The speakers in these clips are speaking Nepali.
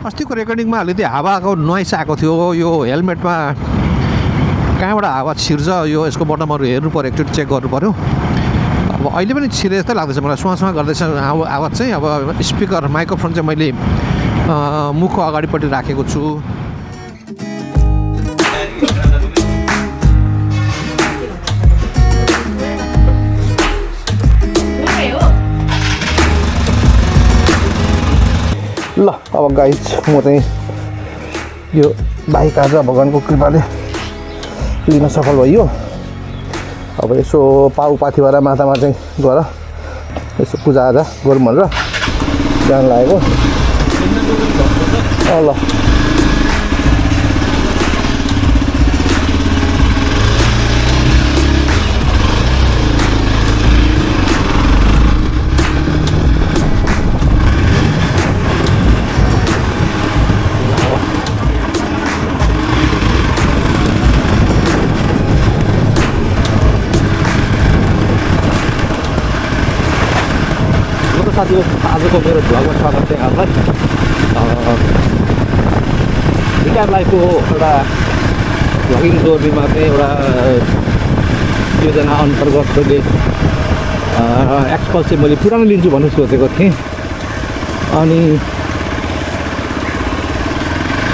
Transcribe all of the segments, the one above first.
अस्तिको रेकर्डिङमा अलिकति हावाको नोइस आएको थियो यो हेलमेटमा कहाँबाट हावा छिर्छ यो यसको बटमहरू हेर्नु पऱ्यो एकचोटि चेक गर्नु पऱ्यो अब अहिले पनि छिरे जस्तै लाग्दैछ मलाई सुहाँ गर्दैछ आवाज चाहिँ अब स्पिकर माइक्रोफोन चाहिँ मैले मुखको अगाडिपट्टि राखेको छु ल अब गाइज म चाहिँ यो बाइक आज भगवानको कृपाले लिन सफल भयो अब यसो पाउपाथिबाट माथामा चाहिँ गएर यसो पूजाआजा गरौँ भनेर जान लागेको ल साथीहरू आजको मेरो भ्लगमा स्वागत छ यहाँलाई रिटायर लाइफको एउटा भ्लगिङ जोर्नीमा चाहिँ एउटा योजना अन्तर्गत मैले एक्सपल चाहिँ मैले पुरानो लिन्छु भन्नु सोचेको थिएँ अनि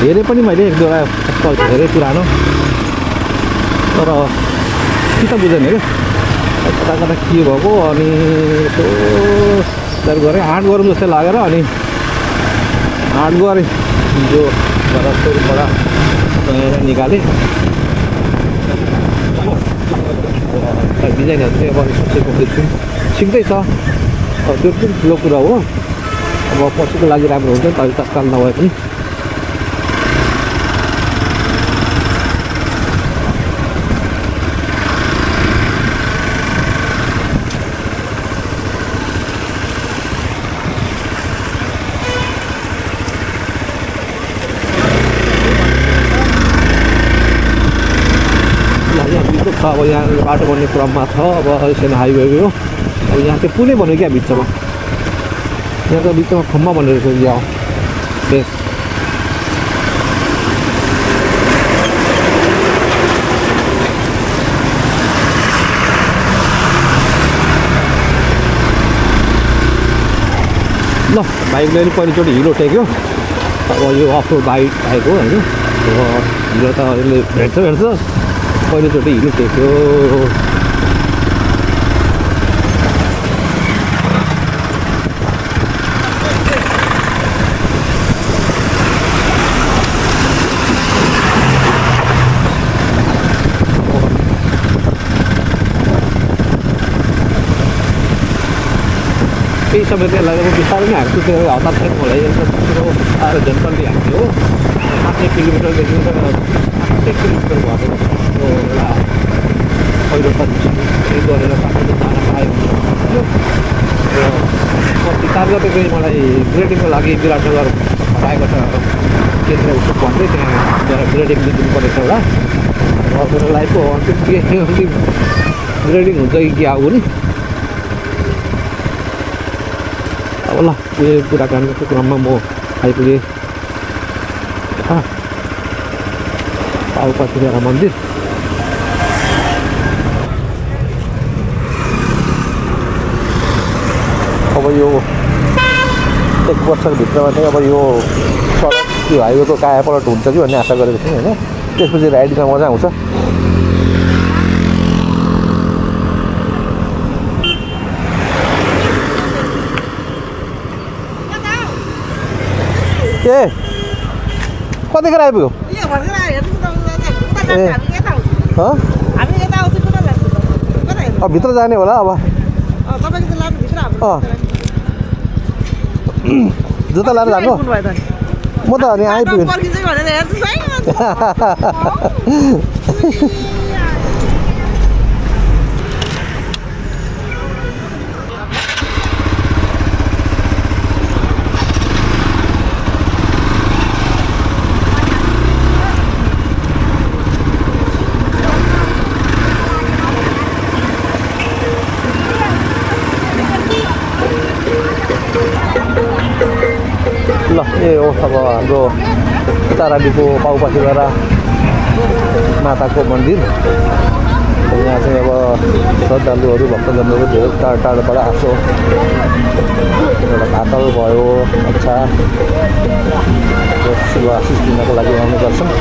हेरेँ पनि मैले एक दुईवटा एक्सपल धेरै पुरानो तर कि त बुझेन क्या कता कता के भएको अनि यसो गरेँ आँट गरौँ जस्तै लागेर अनि आँट गरेँ जो सोरुमबाट निकालेँ डिजाइनहरू चाहिँ अब सोचेको छु सिक्दैछ अब त्यो पनि ठुलो कुरा हो अब पछिको लागि राम्रो हुन्छ नि त अहिले तत्काल नभए पनि अब यहाँ बाटो बन्ने क्रममा छ अब सानो हाइवे हो अब यहाँ चाहिँ पुलै भन्यो क्या बिचमा यहाँ त बिचमा खम्बा भनेर रहेछ यहाँ बेस ल बाइकले पनि पहिलोचोटि हिलो टेक्यो अब यो अफ रोड बाइक हो होइन हिलो त यसले भेट्छ पहिलोचोटि हिलो टेक्यो केही समय त्यसलाई अब बिस्तारै नै हाँक्छु त्यो हतार छैन मलाई आएर जनरली हाँक्थ्यो हो 8 किलोमिटरदेखि 8 किलोमिटर भएको एउटा पहिलो त गरेर पाएको जान पायो र कति 4 गते चाहिँ मलाई ग्रेडिङको लागि विराटनगर हटाएको छ केन्द्र उसो भन्दै त्यहाँ गएर ग्रेडिङ दिनु परेछ एउटा र मेरो लाइफको अन्तिम ग्रेडिङ हुन्छ कि क्या हो नि अब ल यो कुराकानीको क्रममा म आइपुगेँ पाउपाथिरा मन्दिर अब यो 1 वर्षभित्रमा चाहिँ अब यो सडक यो हाइवेको कायापलट हुन्छ कि भन्ने आशा गरेको थिएँ होइन त्यसपछि राइडिङमा मजा आउँछ ए कतिखेर आइपुग्यो अब भित्र जाने होला अब जुत्ता लाएर जानु म त अनि आइपुग्यो ल ए हो अब हाम्रो तारालीको पाउपाखेलरा माताको मन्दिर। यहाँ चाहिँ अब श्रद्धालुहरू भक्तजनहरू धेरै टाढो टाढोबाट आएको एउटा भातल भयो अच्छा शुभ आशिष दिनको लागि आउने गर्छन्।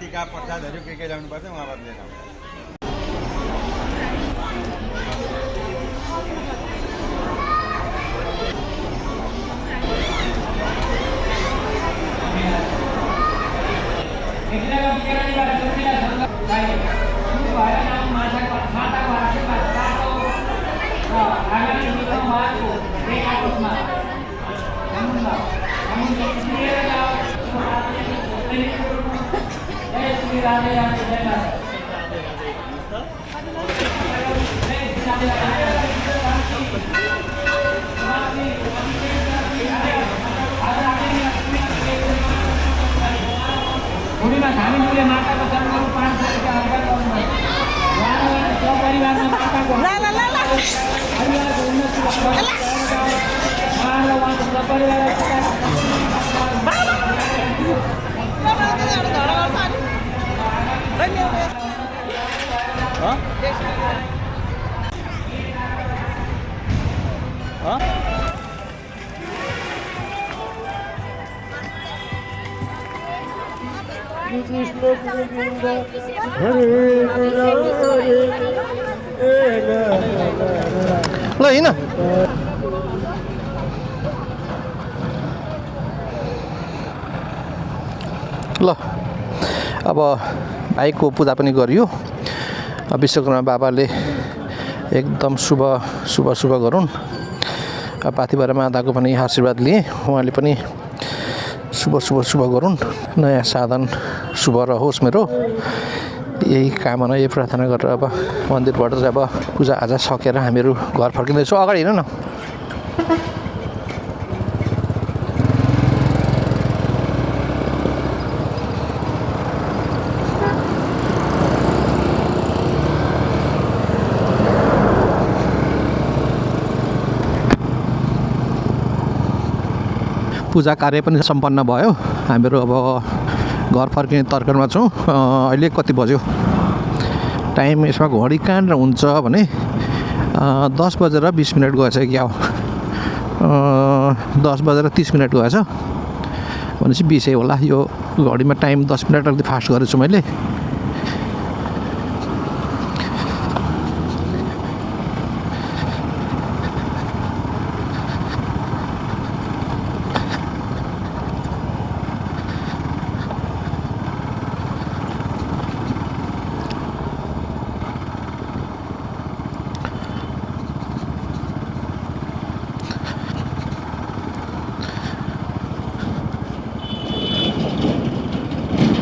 टीका प्रसादहरू के ल्याउनुपर्छ उहाँबाट लिएर आउँछ। ल हिँड ल अब भाइको पूजा पनि गरियो। विश्वकर्मा बाबाले एकदम शुभ शुभ शुभ गरून्। पाथिभरा माताको पनि आशीर्वाद लिए, उहाँले पनि शुभ शुभ शुभ गरून्। नयाँ साधन शुभ रहोस् मेरो, यही कामना यही प्रार्थना गरेर अब मन्दिरबाट चाहिँ अब पूजाआजा सकेर हामीहरू घर फर्किँदैछौँ। अगाडि हिँड न। पूजा कार्य पनि सम्पन्न भयो। हामीहरू अब घर फर्किने तर्करमा छौँ। अहिले कति बज्यो टाइम यसमा घडी कहाँनिर हुन्छ भने 10:20 गएछ क्या हो। 10:30 गएछ भनेपछि 20 होला। यो घडीमा टाइम 10 मिनट अलिकति फास्ट गरेको छु मैले।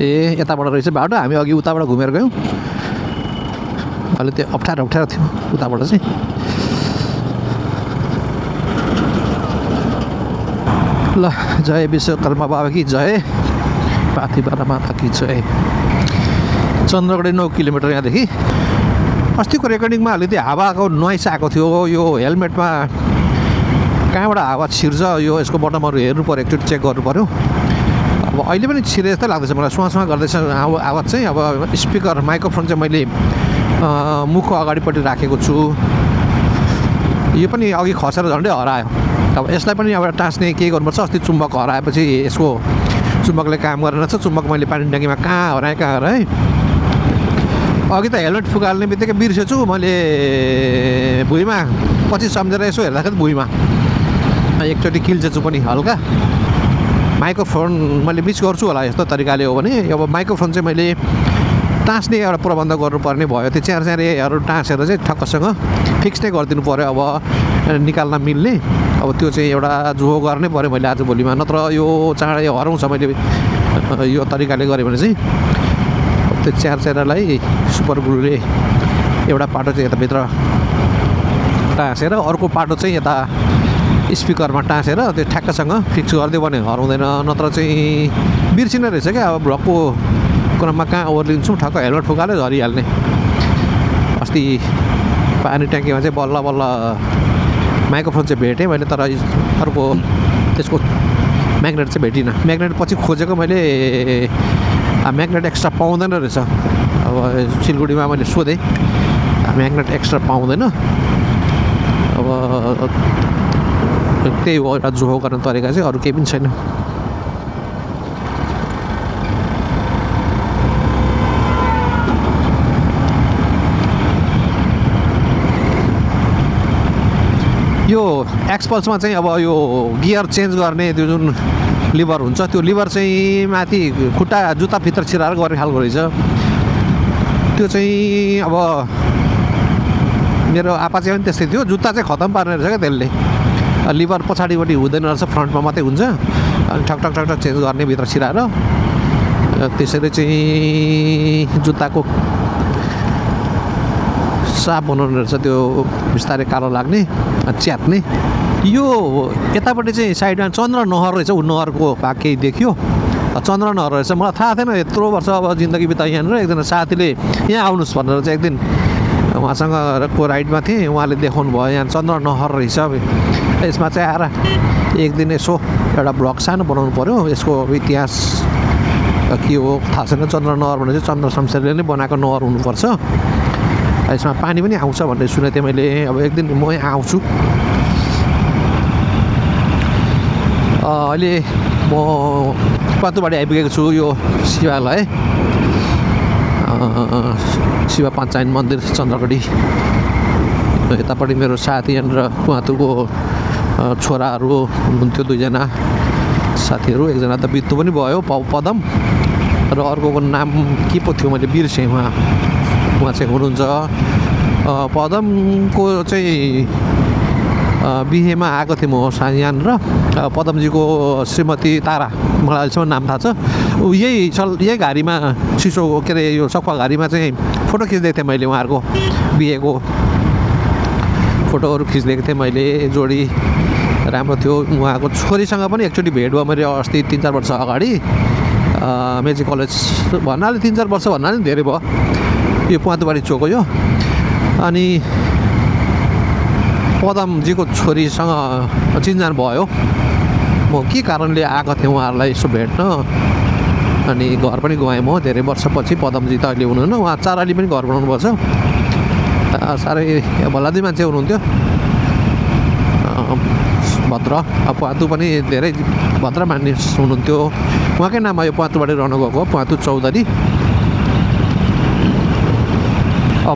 ए यताबाट रहेछ बाटो। हामी अघि उताबाट घुमेर गयौँ। अहिले त्यो अप्ठ्यारो थियो उताबाट चाहिँ। ल जय विश्वकर्मा बाबा कि जय, पाथिभरा माता कि जय। चन्द्रगढी 9 किलोमिटर यहाँदेखि। अस्तिको रेकर्डिङमा अलिकति हावाको नोइस आएको थियो। यो हेलमेटमा कहाँबाट हावा छिर्छ यो यसको बटमहरू हेर्नु पऱ्यो, एकचोटि चेक गर्नु पऱ्यो। अब अहिले पनि छिरे जस्तै लाग्दैछ मलाई। सुहाँ गर्दैछ आवाज चाहिँ। अब स्पिकर माइक्रोफोन चाहिँ मैले मुखको अगाडिपट्टि राखेको छु। यो पनि अघि खसेर झन्डै हरायो। अब यसलाई पनि अब टाँस्ने के गर्नुपर्छ। अस्ति चुम्बक हराएपछि यसको चुम्बकले काम गरेन छ। चुम्बक मैले पानी ट्याङ्कीमा कहाँ हराएँ। अघि त हेलमेट फुकाल्ने बित्तिकै बिर्सेछु मैले। भुइँमा पछि सम्झेर यसो हेर्दाखेरि भुइँमा एकचोटि किल्चेछु पनि हल्का। माइक्रोफोन मैले मिस गर्छु होला यस्तो तरिकाले हो भने। अब माइक्रोफोन चाहिँ मैले टाँस्ने एउटा प्रबन्ध गर्नुपर्ने भयो। त्यो च्यारहरू टाँसेर चाहिँ ठक्कसँग फिक्स नै गरिदिनु पऱ्यो अब निकाल्न मिल्ने। अब त्यो चाहिँ एउटा जोहो गर्नै पऱ्यो मैले आज भोलिमा। नत्र यो चाँडै हराउँछ मैले यो तरिकाले गरेँ भने चाहिँ। त्यो च्यारलाई सुपर ग्लुले एउटा पाटो चाहिँ यताभित्र टाँसेर अर्को पाटो चाहिँ यता स्पिकरमा टाँसेर त्यो ठ्याक्कसँग फिक्स गरिदियो भने हराउँदैन। नत्र चाहिँ बिर्सिने रहेछ क्या। अब भ्लगको क्रममा कहाँ ओर्लिन्छौँ ठक्क हेलमेट फुकाले झरिहाल्ने। अस्ति पानी ट्याङ्कीमा चाहिँ बल्ल माइक्रोफोन चाहिँ भेटेँ मैले, तर अर्को त्यसको म्याग्नेट चाहिँ भेटिनँ। म्याग्नेट पछि खोजेको मैले, म्याग्नेट एक्स्ट्रा पाउँदैन रहेछ। अब सिलगढीमा मैले सोधेँ म्याग्नेट एक्स्ट्रा पाउँदैन। अब त्यही हो एउटा जोहो गर्ने तरिका चाहिँ, अरू केही पनि छैन। यो एक्सपल्समा चाहिँ अब यो गियर चेन्ज गर्ने त्यो जुन लिभर हुन्छ त्यो लिभर चाहिँ माथि खुट्टा जुत्ताभित्र छिराएर गर्ने खालको रहेछ। त्यो चाहिँ अब मेरो आपाचे पनि त्यस्तै थियो। जुत्ता चाहिँ खतम पार्ने रहेछ क्या त्यसले। लिभर पछाडिपट्टि हुँदैन रहेछ, फ्रन्टमा मात्रै हुन्छ। अनि ठक चेन्ज गर्ने भित्र छिराएर। त्यसैले चाहिँ जुत्ताको साफ बनाउनु रहेछ। त्यो बिस्तारै कालो लाग्ने च्यात्ने। यो यतापट्टि चाहिँ साइडमा चन्द्र नहर रहेछ। ऊ नहरको भाग केही देखियो। चन्द्र नहर रहेछ। मलाई थाहा थिएन यत्रो वर्ष अब जिन्दगी बिताएँ यहाँनिर। एकजना साथीले यहाँ आउनुहोस् भनेर चाहिँ एकदिन उहाँसँगको राइडमा थिएँ। उहाँले देखाउनु भयो यहाँ चन्द्र नहर रहेछ। यसमा चाहिँ आएर एक दिन यसो एउटा ब्लग सानो बनाउनु पऱ्यो। यसको इतिहास के हो थाहा छैन। चन्द्र नहर भने चाहिँ चन्द्र शमशेरले नै बनाएको नहर हुनुपर्छ। यसमा पानी पनि आउँछ भन्ने सुनेको थिएँ मैले। अब एक दिन म यहाँ आउँछु। अहिले म पातुबाडी आइपुगेको छु। यो शिवालय शिव पञ्चायन मन्दिर चन्द्रगढी। यतापट्टि मेरो साथी यहाँनिर उहाँको छोराहरू हुनुहुन्थ्यो, 2जना साथीहरू। एकजना त बित्नु पनि भयो, पदम, र अर्कोको नाम के पो थियो मैले बिर्सेँ। उहाँ चाहिँ हुनुहुन्छ। पदमको चाहिँ बिहेमा आएको थिएँ म यहाँनिर। पदमजीको श्रीमती तारा, मलाई अहिलेसम्म नाम थाहा छ। ऊ यही घारीमा चिसो के अरे यो सखुवा घारीमा चाहिँ फोटो खिचिदिएको थिएँ मैले। उहाँहरूको बिहेको फोटोहरू खिचिदिएको थिएँ मैले। जोडी राम्रो थियो। उहाँको छोरीसँग पनि एकचोटि भेट भयो मैले अस्ति 3-4 वर्ष अगाडि। मेजी कलेज भन्नाले 3-4 वर्ष भन्नाले धेरै भयो। यो पातुबाडी चोक हो यो। अनि पदमजीको छोरीसँग चिनजान भयो। म म के कारणले आएको थिएँ उहाँहरूलाई यसो भेट्न अनि घर पनि गएँ म धेरै वर्षपछि पदमजी त अहिले हुनुहुन्न उहाँ 4 अलि पनि घर बनाउनु भएको छ साह्रै भलादी मान्छे हुनुहुन्थ्यो भद्र पातु पनि धेरै भद्र मानिस हुनुहुन्थ्यो उहाँकै नाममा यो पातुबाट रहनु गएको पातु चौधरी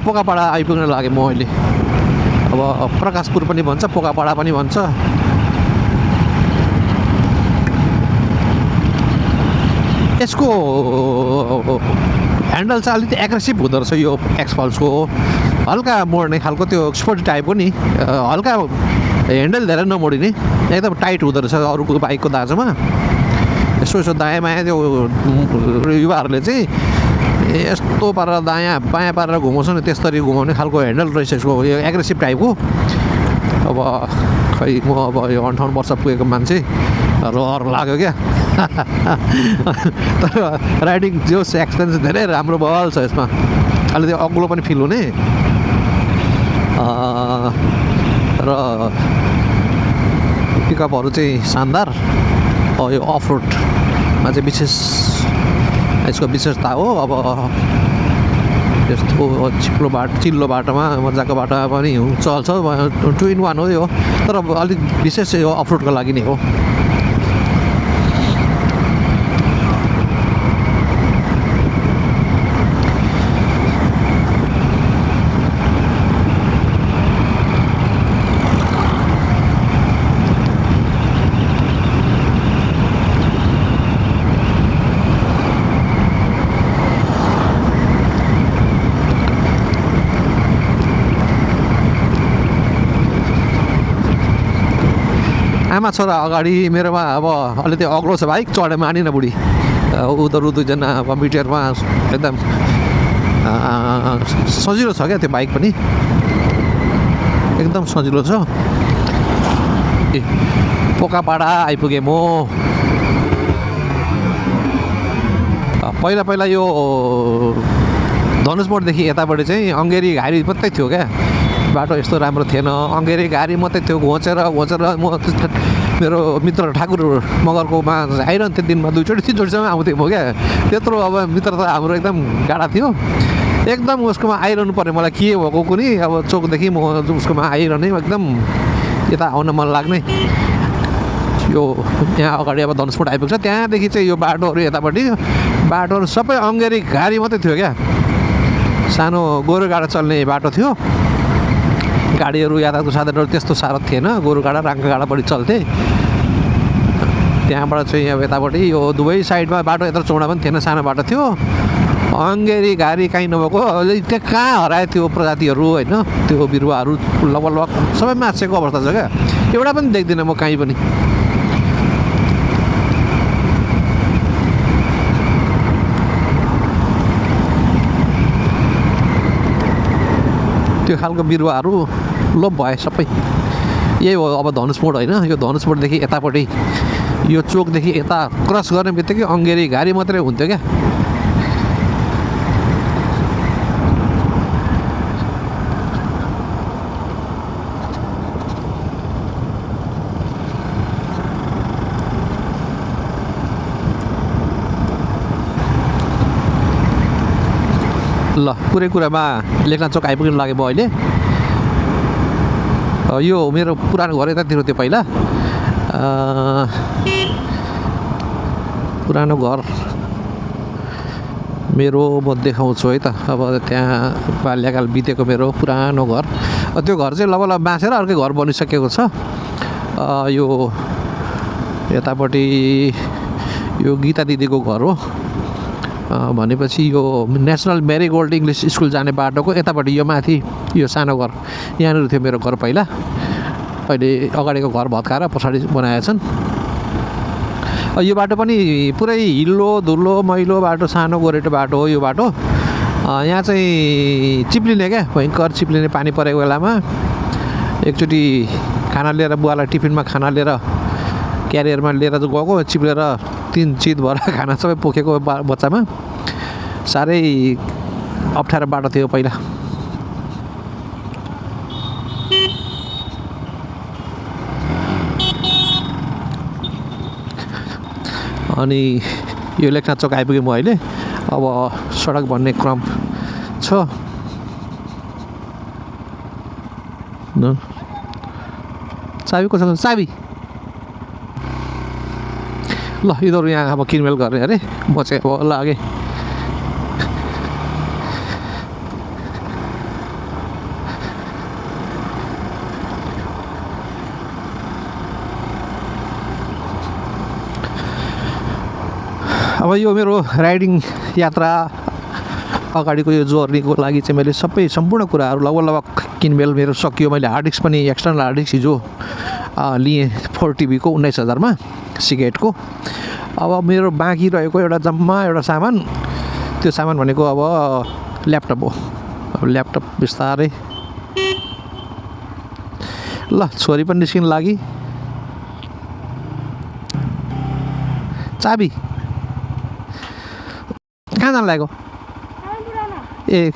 पोकापाडा आइपुग्न लागेँ म अहिले अब प्रकाशपुर पनि भन्छ पोकापाडा पनि भन्छ यसको ह्यान्डल चाहिँ अलिकति एग्रेसिभ हुँदो रहेछ यो एक्सपल्सको हल्का मोड्ने खालको त्यो स्पोर्टी टाइपको नि हल्का ह्यान्डल धेरै नमोडिने एकदम टाइट हुँदो रहेछ अरूको बाइकको दाजुमा यसो यसो दायाँ बायाँ त्यो युवाहरूले चाहिँ यस्तो पारेर दायाँ बायाँ पारेर घुमाउँछ नि त्यसरी घुमाउने खालको ह्यान्डल रहेछ यसको यो एग्रेसिभ टाइपको अब खै म अब यो 58 वर्ष पुगेको मान्छे रहर लाग्यो क्या तर राइडिङ जोस एक्सपिरियन्स धेरै राम्रो भइहाल्छ यसमा अलिकति अग्लो पनि फिल हुने र पिकअपहरू चाहिँ शानदार यो अफ रोडमा चाहिँ विशेष यसको विशेषता हो अब यस्तो चिल्लो बाटोमा मजाको बाटोमा पनि चल्छ 2 in 1 हो यो तर अलिक विशेष यो अफ रोडको लागि नै हो आमा छोरा अगाडि मेरोमा अब अलिकति अग्लो छ बाइक चढे मानिन बुढी उनीहरू दुईजना कम्प्युटरमा एकदम सजिलो छ क्या त्यो बाइक पनि एकदम सजिलो छ पोकापाडा आइपुगेँ म पहिला यो धनुषमोडदेखि यतापट्टि चाहिँ अङ्गेरी घारी मात्रै थियो क्या बाटो यस्तो राम्रो थिएन अङ्गेरी घारी मात्रै थियो घोचेर म मेरो मित्र ठाकुर मगरकोमा आइरहन्थ्यो दिनमा 2 चोटि 3 चोटिसम्म आउँथेँ म क्या त्यत्रो अब मित्रता हाम्रो एकदम गाढा थियो एकदम उसकोमा आइरहनु पर्ने मलाई के भएको कुनै अब चोकदेखि म उसकोमा आइरहने एकदम यता आउन मन लाग्ने यो यहाँ अगाडि अब धनुषकोट आइपुग्छ त्यहाँदेखि चाहिँ यो बाटोहरू यतापट्टि बाटोहरू सबै अङ्गेरी घारी मात्रै थियो क्या सानो गोरुगाडा चल्ने बाटो थियो गाडीहरू यातायातको साधनहरू त्यस्तो साह्रो थिएन गोरुगाडा राङ्गा गाडा बढी चल्थे त्यहाँबाट चाहिँ अब यतापट्टि यो दुवै साइडमा बाटो यत्रो चौडा पनि थिएन सानो बाटो थियो अङ्गेरी घारी काहीँ नभएको त्यहाँ कहाँ हरायो त्यो प्रजातिहरू होइन त्यो बिरुवाहरू लगभग सबै मासेको अवस्था छ क्या एउटा पनि देख्दिनँ म कहीँ पनि त्यो खालको बिरुवाहरू लोप भए सबै यही हो अब धनुषमोड होइन यो धनुषमोडदेखि यतापट्टि यो चोकदेखि यता क्रस गर्ने बित्तिकै अङ्गेरी घारी मात्रै हुन्थ्यो क्या ल पुरै कुरामा लेखनाथ चोक आइपुग्नु लाग्यो म अहिले यो मेरो पुरानो घर यतातिर थियो पहिला पुरानो घर मेरो म देखाउँछु है त अब त्यहाँ बाल्यकाल बितेको मेरो पुरानो घर त्यो घर चाहिँ लगभग बाँसेर अर्कै घर बनिसकेको छ यो यतापट्टि यो गीता दिदीको घर हो भनेपछि यो नेसनल मेरीगोल्ड इङ्ग्लिस स्कुल जाने बाटोको यतापट्टि यो माथि यो सानो घर यहाँनिर थियो मेरो घर पहिला अहिले अगाडिको घर भत्काएर पछाडि बनाएछन् यो बाटो पनि पुरै हिल्लो धुलो मैलो बाटो सानो गोरेटो बाटो हो यो बाटो यहाँ चाहिँ चिप्लिने क्या भयङ्कर चिप्लिने पानी परेको बेलामा एकचोटि खाना लिएर बुवालाई टिफिनमा खाना लिएर क्यारियरमा लिएर गएको चिप्लेर 3 चित भएर खाना सबै पोखेको बच्चामा साह्रै अप्ठ्यारो बाटो थियो पहिला अनि यो लेखनाथ चौक आइपुगेँ म अहिले। अब सडक भन्ने क्रम छ। चाबी कसो चाबी ल यिनीहरू यहाँ अब किनमेल गर्ने अरे म चाहिँ अब लागेँ। अब यो मेरो राइडिङ यात्रा अगाडिको यो जर्नीको लागि चाहिँ मैले सम्पूर्ण कुराहरू लगभग किनमेल मेरो सकियो। मैले हार्ड डिस्क पनि एक्सटर्नल हार्ड डिस्क हिजो लिएँ 4TB को 19,000 सिकेटको। अब मेरो बाँकी रहेको एउटा सामान, त्यो सामान भनेको अब ल्यापटप हो। अब ल्यापटप बिस्तारै ल छोरी पनि निस्किन लागि। चाबी कहाँ जानु लागेको? ए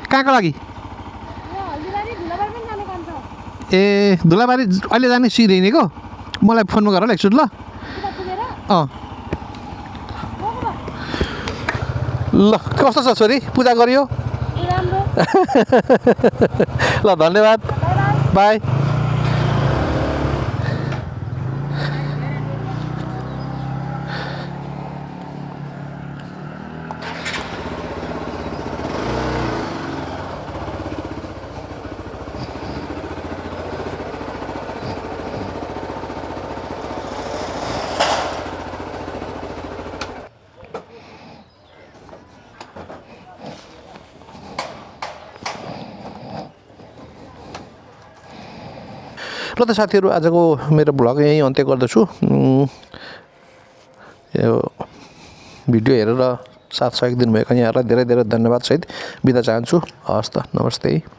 कहाँको लागि? ए धुलाबारी अहिले जाने सिधै हिँडेको? मलाई फोनमा गरेर एकचोटि ल। ल कस्तो छ छोरी? पूजा गरियो? ल धन्यवाद, बाई। ल त साथीहरू, आजको मेरो भ्लग यहीँ अन्त्य गर्दछु। यो भिडियो हेरेर साथ सहयोग दिनुभएको यहाँहरूलाई धेरै धेरै धन्यवाद सहित बिदा चाहन्छु। हवस् त, नमस्ते।